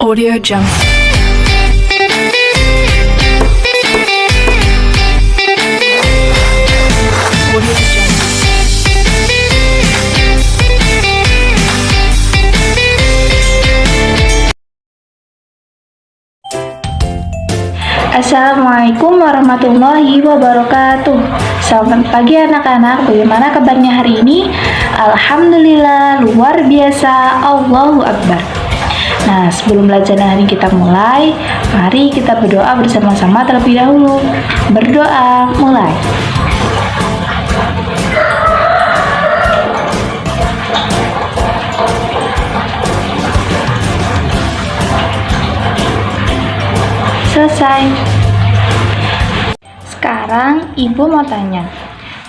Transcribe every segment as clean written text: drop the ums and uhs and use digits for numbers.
Audio Jungle. Audio Jungle. Assalamualaikum warahmatullahi wabarakatuh. Selamat pagi anak-anak, bagaimana kabarnya hari ini? Alhamdulillah, luar biasa, Allahu Akbar. Nah, sebelum belajar hari kita mulai, mari kita berdoa bersama-sama terlebih dahulu. Berdoa, mulai. Selesai. Sekarang Ibu mau tanya,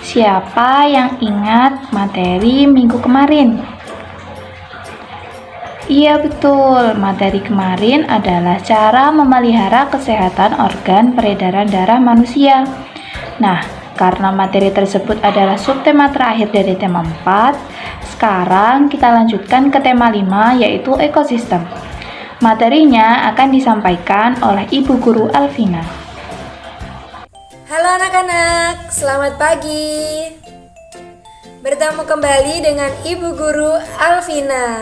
siapa yang ingat materi minggu kemarin? Iya betul, materi kemarin adalah cara memelihara kesehatan organ peredaran darah manusia. Nah, karena materi tersebut adalah subtema terakhir dari tema 4, sekarang kita lanjutkan ke tema 5 yaitu ekosistem. Materinya akan disampaikan oleh Ibu Guru Alvina. Halo anak-anak, selamat pagi. Bertemu kembali dengan Ibu Guru Alvina.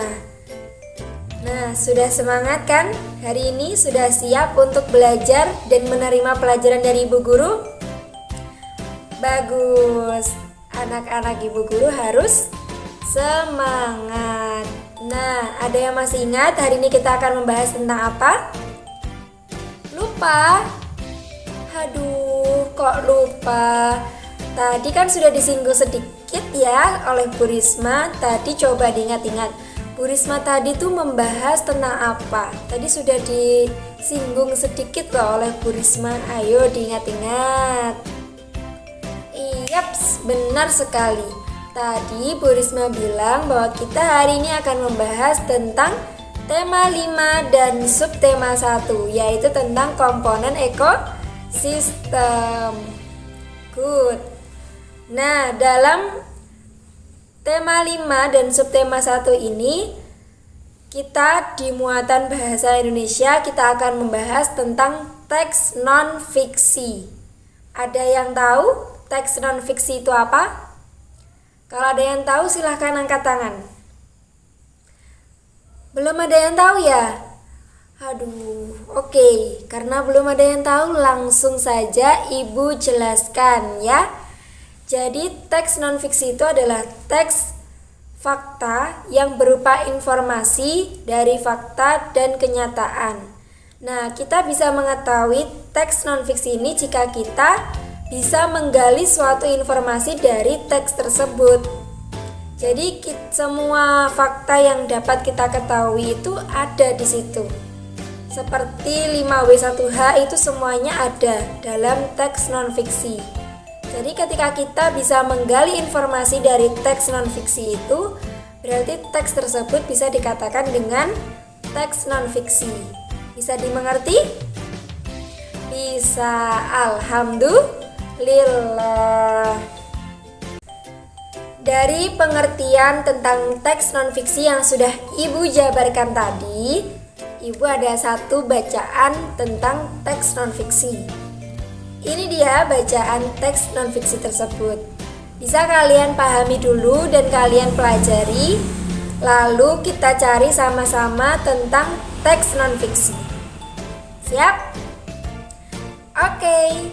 Nah, sudah semangat kan? Hari ini sudah siap untuk belajar dan menerima pelajaran dari Ibu Guru? Bagus. Anak-anak Ibu Guru harus semangat. Nah, ada yang masih ingat hari ini kita akan membahas tentang apa? Lupa? Aduh, kok lupa? Tadi kan sudah disinggung sedikit ya oleh Bu Risma. Tadi coba diingat-ingat. Bu Risma tadi tuh membahas tentang apa? Tadi sudah disinggung sedikit loh oleh Bu Risma. Ayo diingat-ingat. Yaps, benar sekali. Tadi Bu Risma bilang bahwa kita hari ini akan membahas tentang tema 5 dan subtema 1, yaitu tentang komponen ekosistem. Good. Nah, dalam tema 5 dan subtema 1 ini, kita di muatan bahasa Indonesia kita akan membahas tentang teks non-fiksi. Ada yang tahu teks non-fiksi itu apa? Kalau ada yang tahu silahkan angkat tangan. Belum ada yang tahu ya? Aduh, oke. Karena belum ada yang tahu, langsung saja Ibu jelaskan ya. Jadi teks non-fiksi itu adalah teks fakta yang berupa informasi dari fakta dan kenyataan. Nah, kita bisa mengetahui teks non-fiksi ini jika kita bisa menggali suatu informasi dari teks tersebut. Jadi semua fakta yang dapat kita ketahui itu ada di situ. Seperti 5W1H itu semuanya ada dalam teks non-fiksi. Jadi ketika kita bisa menggali informasi dari teks non-fiksi itu, berarti teks tersebut bisa dikatakan dengan teks non-fiksi. Bisa dimengerti? Bisa, alhamdulillah. Dari pengertian tentang teks non-fiksi yang sudah Ibu jabarkan tadi, Ibu ada satu bacaan tentang teks non-fiksi. Ini dia bacaan teks non-fiksi tersebut. Bisa kalian pahami dulu dan kalian pelajari, lalu kita cari sama-sama tentang teks non-fiksi. Siap? Oke.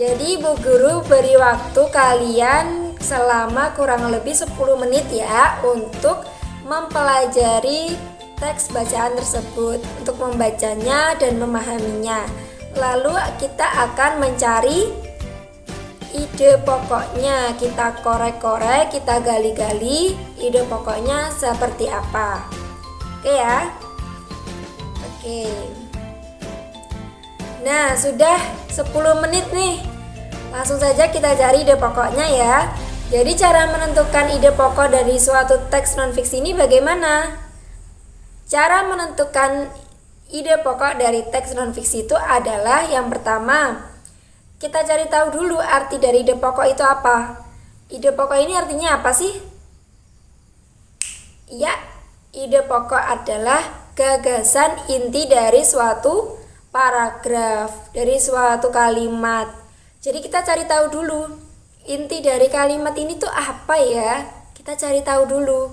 Jadi Bu Guru beri waktu kalian selama kurang lebih 10 menit ya untuk mempelajari teks bacaan tersebut, untuk membacanya dan memahaminya. Lalu kita akan mencari ide pokoknya, kita korek-korek, kita gali-gali ide pokoknya seperti apa. Oke ya? Oke. Nah, sudah 10 menit nih. Langsung saja kita cari ide pokoknya ya. Jadi cara menentukan ide pokok dari suatu teks non-fiksi ini bagaimana? Cara menentukan ide pokok dari teks non-fiksi itu adalah yang pertama, kita cari tahu dulu arti dari ide pokok itu apa. Ide pokok ini artinya apa sih? Iya, ide pokok adalah gagasan inti dari suatu paragraf, dari suatu kalimat. Jadi kita cari tahu dulu inti dari kalimat ini tuh apa ya? Kita cari tahu dulu.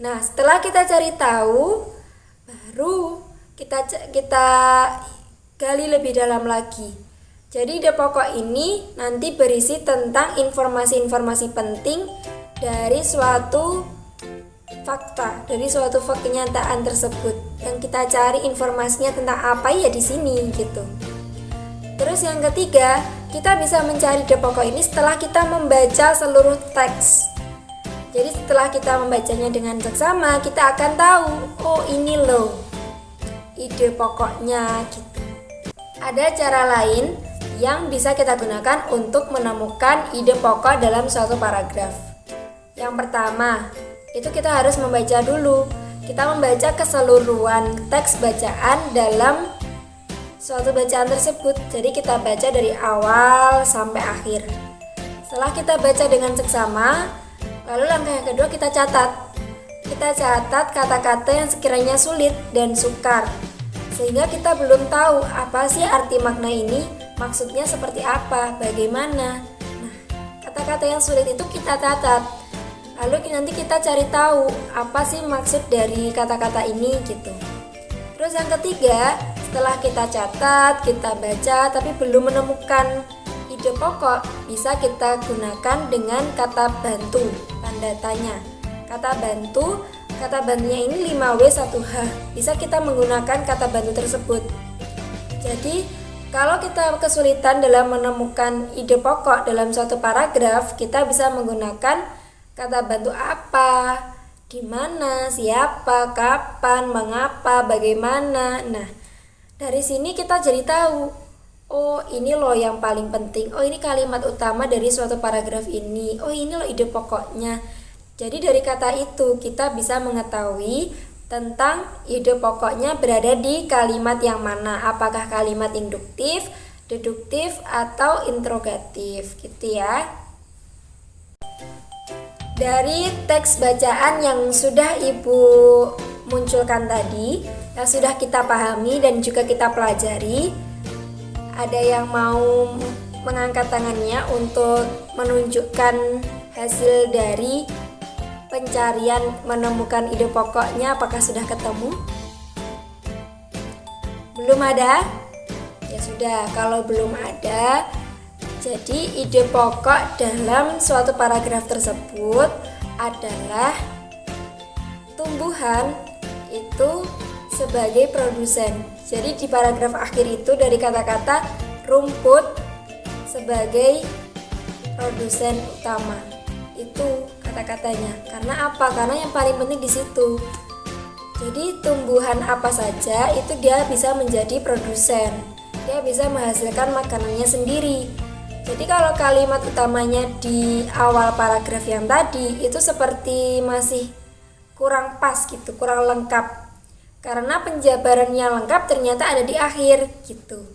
Nah, setelah kita cari tahu, baru kita gali lebih dalam lagi. Jadi ide pokok ini nanti berisi tentang informasi-informasi penting dari suatu fakta, dari suatu kenyataan tersebut. Yang kita cari informasinya tentang apa ya di sini gitu. Terus yang ketiga, kita bisa mencari ide pokok ini setelah kita membaca seluruh teks. Jadi setelah kita membacanya dengan seksama, kita akan tahu, oh ini loh ide pokoknya gitu. Ada cara lain yang bisa kita gunakan untuk menemukan ide pokok dalam suatu paragraf. Yang pertama, itu kita harus membaca dulu. Kita membaca keseluruhan teks bacaan dalam suatu bacaan tersebut. Jadi kita baca dari awal sampai akhir. Setelah kita baca dengan seksama, lalu langkah yang kedua kita catat. Kita catat kata-kata yang sekiranya sulit dan sukar, sehingga kita belum tahu apa sih arti makna ini, maksudnya seperti apa, bagaimana. Nah, kata-kata yang sulit itu kita catat. Lalu nanti kita cari tahu apa sih maksud dari kata-kata ini gitu. Terus yang ketiga, setelah kita catat, kita baca tapi belum menemukan ide pokok, bisa kita gunakan dengan kata bantu, tanda tanya. Kata bantunya ini 5W1H. Bisa kita menggunakan kata bantu tersebut. Jadi, kalau kita kesulitan dalam menemukan ide pokok dalam suatu paragraf, kita bisa menggunakan kata bantu apa, di mana, siapa, kapan, mengapa, bagaimana. Nah, dari sini kita jadi tahu, oh ini loh yang paling penting, oh ini kalimat utama dari suatu paragraf ini, oh ini loh ide pokoknya. Jadi dari kata itu kita bisa mengetahui tentang ide pokoknya berada di kalimat yang mana, apakah kalimat induktif, deduktif, atau interrogatif gitu ya. Dari teks bacaan yang sudah Ibu munculkan tadi, yang sudah kita pahami dan juga kita pelajari, ada yang mau mengangkat tangannya untuk menunjukkan hasil dari pencarian menemukan ide pokoknya, apakah sudah ketemu? Belum ada? Ya sudah, kalau belum ada, jadi ide pokok dalam suatu paragraf tersebut adalah tumbuhan itu sebagai produsen. Jadi di paragraf akhir itu dari kata-kata rumput sebagai produsen utama. Itu kata-katanya. Karena apa? Karena yang paling penting di situ. Jadi tumbuhan apa saja itu dia bisa menjadi produsen. Dia bisa menghasilkan makanannya sendiri. Jadi kalau kalimat utamanya di awal paragraf yang tadi itu seperti masih kurang pas gitu, kurang lengkap. Karena penjabarannya lengkap ternyata ada di akhir gitu.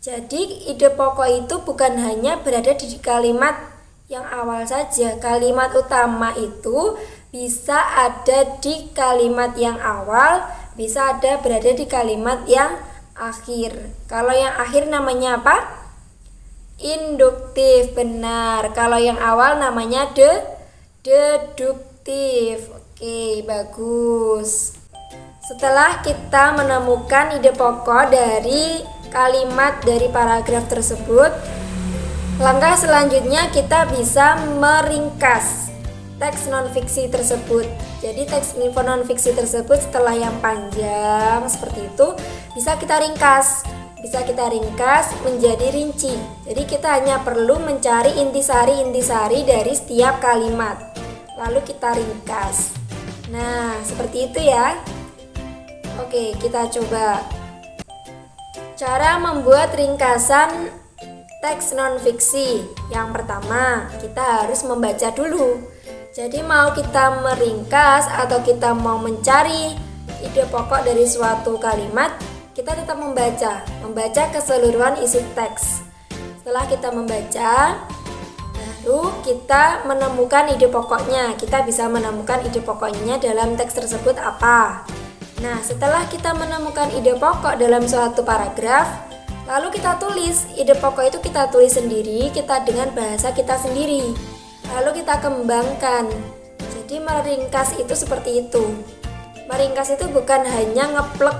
Jadi ide pokok itu bukan hanya berada di kalimat yang awal saja. Kalimat utama itu bisa ada di kalimat yang awal, bisa ada berada di kalimat yang akhir. Kalau yang akhir namanya apa? Induktif, benar. Kalau yang awal namanya deduktif. Oke, bagus. Setelah kita menemukan ide pokok dari kalimat dari paragraf tersebut, langkah selanjutnya kita bisa meringkas teks non-fiksi tersebut. Jadi teks info non-fiksi tersebut setelah yang panjang seperti itu bisa kita ringkas. Bisa kita ringkas menjadi rinci. Jadi kita hanya perlu mencari intisari-intisari dari setiap kalimat. Lalu kita ringkas. Nah, seperti itu ya. Oke, kita coba. Cara membuat ringkasan teks non-fiksi. Yang pertama, kita harus membaca dulu. Jadi mau kita meringkas atau kita mau mencari ide pokok dari suatu kalimat, kita tetap membaca keseluruhan isi teks. Setelah kita membaca, baru kita menemukan ide pokoknya. Kita bisa menemukan ide pokoknya dalam teks tersebut apa. Nah, setelah kita menemukan ide pokok dalam suatu paragraf, lalu kita tulis. Ide pokok itu kita tulis sendiri, kita dengan bahasa kita sendiri. Lalu kita kembangkan. Jadi meringkas itu seperti itu. Meringkas itu bukan hanya ngeplek,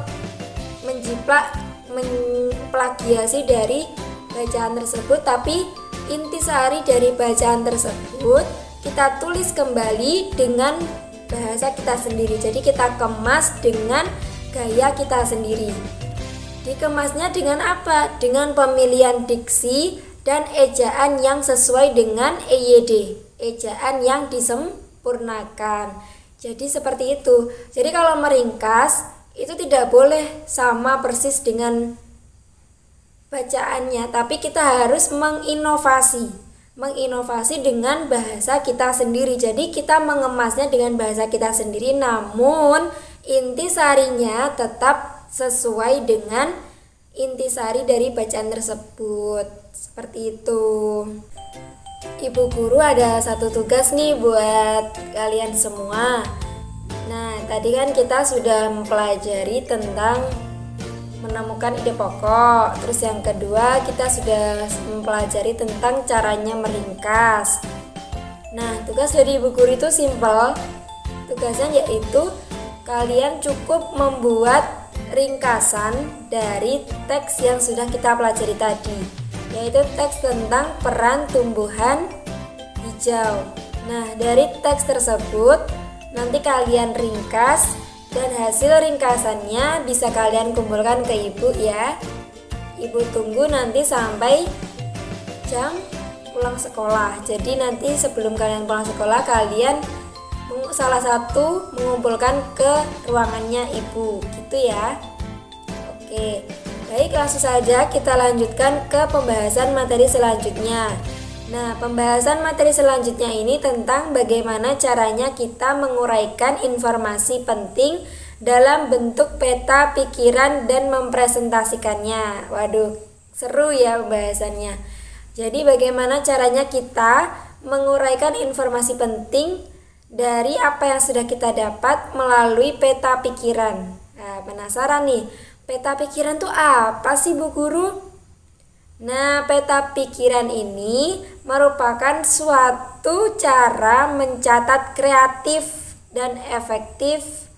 menjiplak, memplagiasi dari bacaan tersebut, tapi intisari dari bacaan tersebut kita tulis kembali dengan bahasa kita sendiri. Jadi kita kemas dengan gaya kita sendiri. Dikemasnya dengan apa? Dengan pemilihan diksi dan ejaan yang sesuai dengan EYD, ejaan yang disempurnakan. Jadi seperti itu. Jadi kalau meringkas itu tidak boleh sama persis dengan bacaannya, tapi kita harus menginovasi dengan bahasa kita sendiri. Jadi kita mengemasnya dengan bahasa kita sendiri, namun intisarinya tetap sesuai dengan intisari dari bacaan tersebut. Seperti itu. Ibu guru ada satu tugas nih buat kalian semua. Nah, tadi kan kita sudah mempelajari tentang menemukan ide pokok. Terus yang kedua kita sudah mempelajari tentang caranya meringkas. Nah, tugas dari ibu guru itu simpel. Tugasnya yaitu kalian cukup membuat ringkasan dari teks yang sudah kita pelajari tadi, yaitu teks tentang peran tumbuhan hijau. Nah, dari teks tersebut nanti kalian ringkas dan hasil ringkasannya bisa kalian kumpulkan ke ibu ya. Ibu tunggu nanti sampai jam pulang sekolah. Jadi nanti sebelum kalian pulang sekolah, kalian salah satu mengumpulkan ke ruangannya ibu, gitu ya. Oke, baik, langsung saja kita lanjutkan ke pembahasan materi selanjutnya. Nah, pembahasan materi selanjutnya ini tentang bagaimana caranya kita menguraikan informasi penting dalam bentuk peta pikiran dan mempresentasikannya. Waduh, seru ya pembahasannya. Jadi bagaimana caranya kita menguraikan informasi penting dari apa yang sudah kita dapat melalui peta pikiran. Nah, penasaran nih, peta pikiran tuh apa sih Bu Guru? Nah, peta pikiran ini merupakan suatu cara mencatat kreatif dan efektif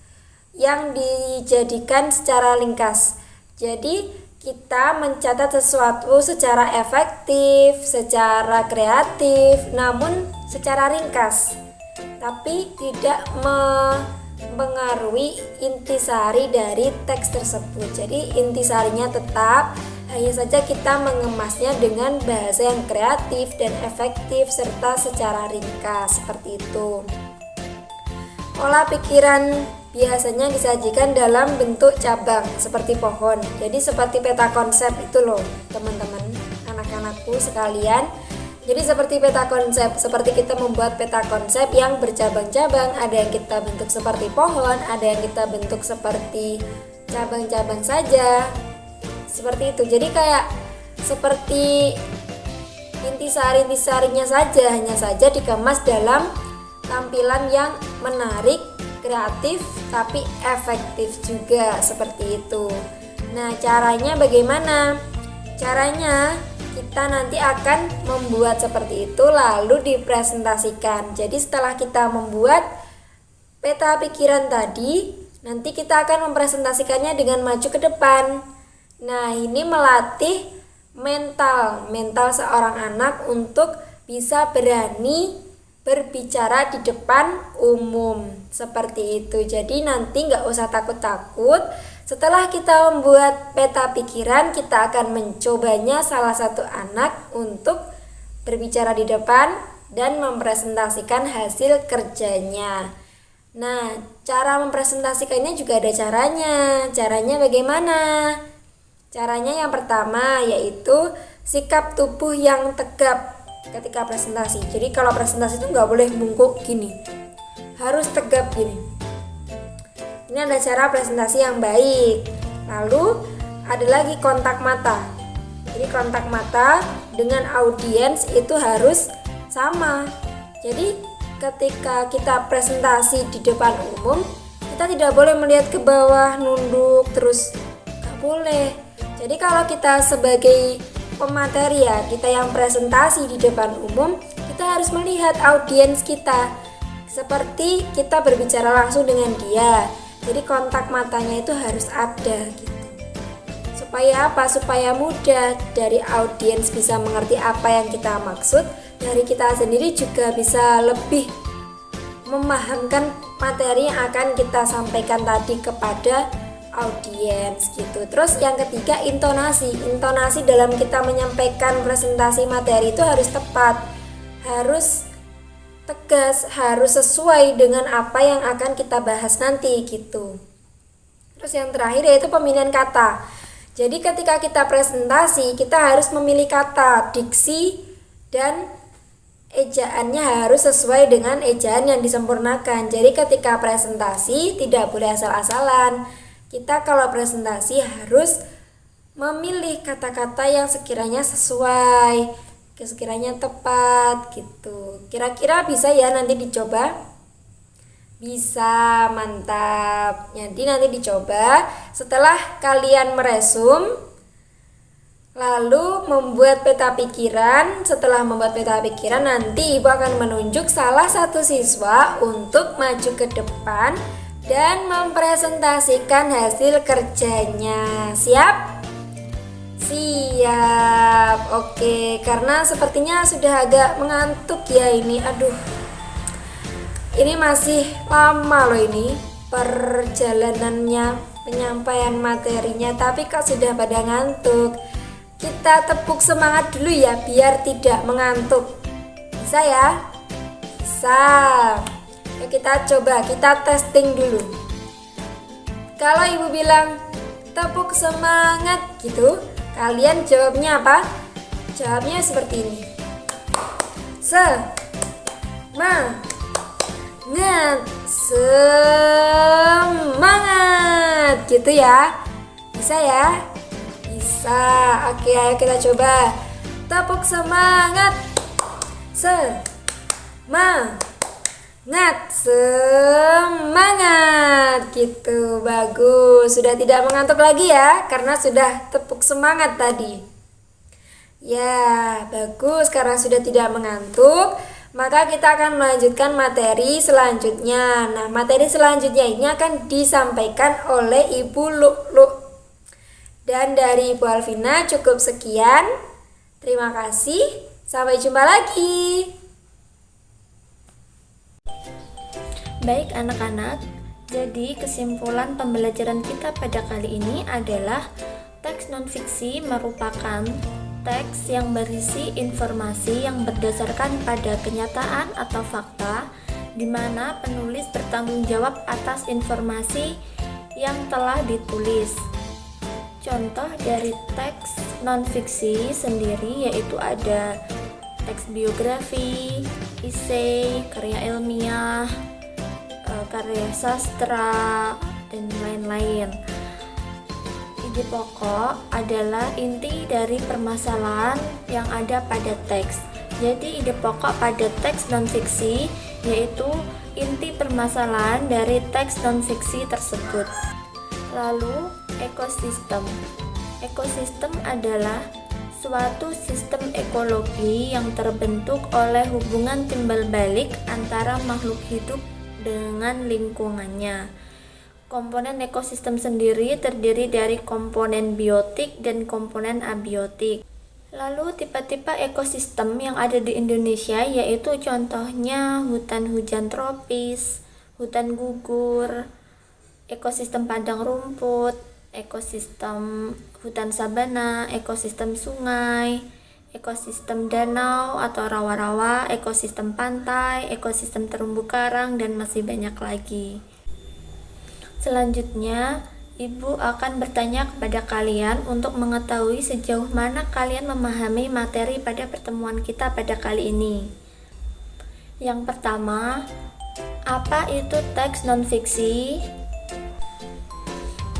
yang dijadikan secara ringkas. Jadi kita mencatat sesuatu secara efektif, secara kreatif, namun secara ringkas, tapi tidak mempengaruhi intisari dari teks tersebut. Jadi intisarinya tetap, hanya saja kita mengemasnya dengan bahasa yang kreatif dan efektif serta secara ringkas, seperti itu. Pola pikiran biasanya disajikan dalam bentuk cabang seperti pohon. Jadi seperti peta konsep itu loh teman-teman, anak-anakku sekalian. Jadi seperti peta konsep, seperti kita membuat peta konsep yang bercabang-cabang. Ada yang kita bentuk seperti pohon, ada yang kita bentuk seperti cabang-cabang saja. Seperti itu. Jadi kayak seperti intisari-intisarinya saja, hanya saja dikemas dalam tampilan yang menarik, kreatif, tapi efektif juga, seperti itu. Nah, caranya bagaimana? Caranya kita nanti akan membuat seperti itu lalu dipresentasikan. Jadi setelah kita membuat peta pikiran tadi, nanti kita akan mempresentasikannya dengan maju ke depan. Nah, ini melatih mental seorang anak untuk bisa berani berbicara di depan umum, seperti itu. Jadi nanti nggak usah takut-takut. Setelah kita membuat peta pikiran, kita akan mencobanya salah satu anak untuk berbicara di depan dan mempresentasikan hasil kerjanya. Nah, cara mempresentasikannya juga ada caranya. Caranya bagaimana? Caranya yang pertama yaitu sikap tubuh yang tegap ketika presentasi. Jadi kalau presentasi itu nggak boleh bungkuk gini, harus tegap gini. Ini ada cara presentasi yang baik. Lalu ada lagi kontak mata. Jadi kontak mata dengan audiens itu harus sama. Jadi ketika kita presentasi di depan umum, kita tidak boleh melihat ke bawah, nunduk terus, nggak boleh. Jadi kalau kita sebagai pemateri ya, kita yang presentasi di depan umum, kita harus melihat audiens kita seperti kita berbicara langsung dengan dia. Jadi kontak matanya itu harus ada gitu. Supaya apa? Supaya mudah dari audiens bisa mengerti apa yang kita maksud, dari kita sendiri juga bisa lebih memahamkan materi yang akan kita sampaikan tadi kepada audiens gitu. Terus yang ketiga, intonasi. Intonasi dalam kita menyampaikan presentasi materi itu harus tepat, harus tegas, harus sesuai dengan apa yang akan kita bahas nanti gitu. Terus yang terakhir yaitu pemilihan kata. Jadi ketika kita presentasi, kita harus memilih kata, diksi, dan ejaannya harus sesuai dengan ejaan yang disempurnakan. Jadi ketika presentasi tidak boleh asal-asalan. Kita kalau presentasi harus memilih kata-kata yang sekiranya sesuai, sekiranya tepat gitu. Kira-kira bisa ya nanti dicoba? Bisa, mantap. Jadi nanti dicoba setelah kalian meresum, lalu membuat peta pikiran. Setelah membuat peta pikiran, nanti Ibu akan menunjuk salah satu siswa untuk maju ke depan dan mempresentasikan hasil kerjanya. Siap? Siap. Oke, karena sepertinya sudah agak mengantuk ya ini. Aduh, ini masih lama loh ini perjalanannya, penyampaian materinya, tapi kok sudah pada ngantuk. Kita tepuk semangat dulu ya biar tidak mengantuk. Bisa ya? Bisa. Ya, kita coba, kita testing dulu. Kalau Ibu bilang tepuk semangat gitu, kalian jawabnya apa? Jawabnya seperti ini. Semangat gitu ya. Bisa ya? Bisa. Oke, ayo kita coba. Tepuk semangat. Semangat gitu. Bagus. Sudah tidak mengantuk lagi ya, karena sudah tepuk semangat tadi. Ya, bagus. Karena sudah tidak mengantuk, maka kita akan melanjutkan materi selanjutnya. Nah, materi selanjutnya ini akan disampaikan oleh Ibu Luk. Dan dari Ibu Alvina cukup sekian. Terima kasih. Sampai jumpa lagi. Baik anak-anak, jadi kesimpulan pembelajaran kita pada kali ini adalah teks non-fiksi merupakan teks yang berisi informasi yang berdasarkan pada kenyataan atau fakta, di mana penulis bertanggung jawab atas informasi yang telah ditulis. Contoh dari teks non-fiksi sendiri yaitu ada teks biografi, esai, karya ilmiah, karya sastra, dan lain-lain. Ide pokok adalah inti dari permasalahan yang ada pada teks. Jadi ide pokok pada teks non-fiksi yaitu inti permasalahan dari teks non-fiksi tersebut. Lalu ekosistem. Ekosistem adalah suatu sistem ekologi yang terbentuk oleh hubungan timbal balik antara makhluk hidup dengan lingkungannya. Komponen ekosistem sendiri terdiri dari komponen biotik dan komponen abiotik. Lalu tipe-tipe ekosistem yang ada di Indonesia yaitu contohnya hutan hujan tropis, hutan gugur, ekosistem padang rumput, ekosistem hutan sabana, ekosistem sungai, ekosistem danau atau rawa-rawa, ekosistem pantai, ekosistem terumbu karang, dan masih banyak lagi. Selanjutnya, Ibu akan bertanya kepada kalian untuk mengetahui sejauh mana kalian memahami materi pada pertemuan kita pada kali ini. Yang pertama, apa itu teks non-fiksi?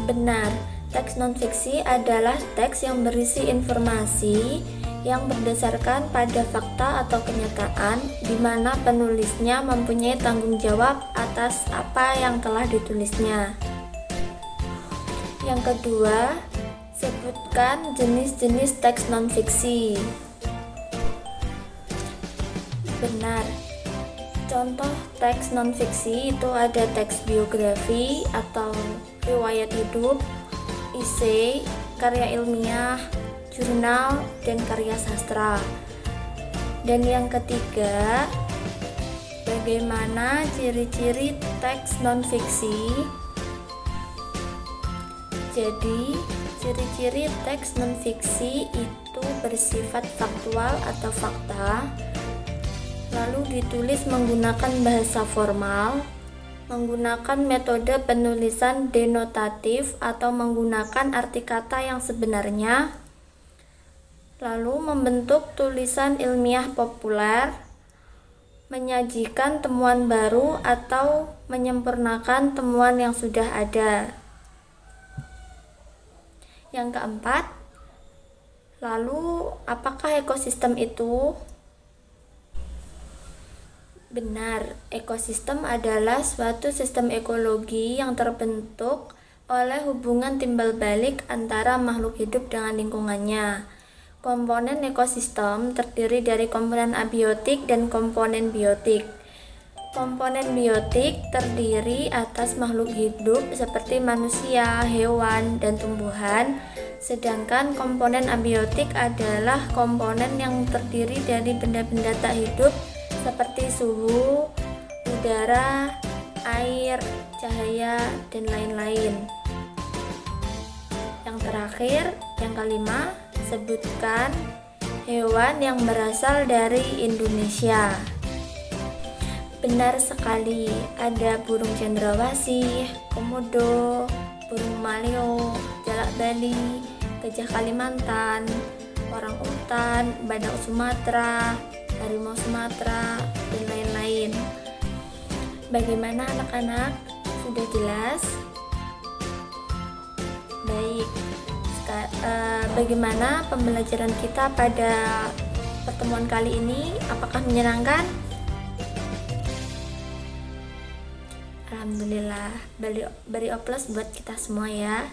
Benar, teks non-fiksi adalah teks yang berisi informasi yang berdasarkan pada fakta atau kenyataan di mana penulisnya mempunyai tanggung jawab atas apa yang telah ditulisnya. Yang kedua, sebutkan jenis-jenis teks non-fiksi. Benar. Contoh teks non-fiksi itu ada teks biografi atau riwayat hidup, esai, karya ilmiah, jurnal, dan karya sastra. Dan yang ketiga, bagaimana ciri-ciri teks non-fiksi? Jadi, ciri-ciri teks non-fiksi itu bersifat faktual atau fakta, lalu ditulis menggunakan bahasa formal, menggunakan metode penulisan denotatif atau menggunakan arti kata yang sebenarnya, lalu membentuk tulisan ilmiah populer, menyajikan temuan baru atau menyempurnakan temuan yang sudah ada. Yang keempat, lalu apakah ekosistem itu? Benar, ekosistem adalah suatu sistem ekologi yang terbentuk oleh hubungan timbal balik antara makhluk hidup dengan lingkungannya. Komponen ekosistem terdiri dari komponen abiotik dan komponen biotik. Komponen biotik terdiri atas makhluk hidup seperti manusia, hewan, dan tumbuhan, sedangkan komponen abiotik adalah komponen yang terdiri dari benda-benda tak hidup seperti suhu, udara, air, cahaya, dan lain-lain. Yang terakhir, yang kelima, sebutkan hewan yang berasal dari Indonesia. Benar sekali, ada burung cendrawasih, komodo, burung maleo, jalak Bali, gajah Kalimantan, orangutan, badak Sumatera, harimau Sumatera, dan lain-lain. Bagaimana anak-anak? Sudah jelas? Baik. Bagaimana pembelajaran kita pada pertemuan kali ini? Apakah menyenangkan? Alhamdulillah, beri oplos buat kita semua ya.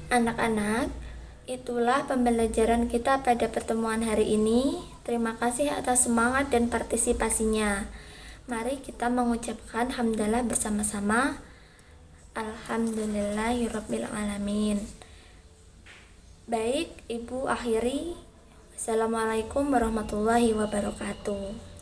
Anak-anak, itulah pembelajaran kita pada pertemuan hari ini. Terima kasih atas semangat dan partisipasinya. Mari kita mengucapkan hamdalah bersama-sama. Alhamdulillahirabbil alamin. Baik, Ibu akhiri. Assalamualaikum warahmatullahi wabarakatuh.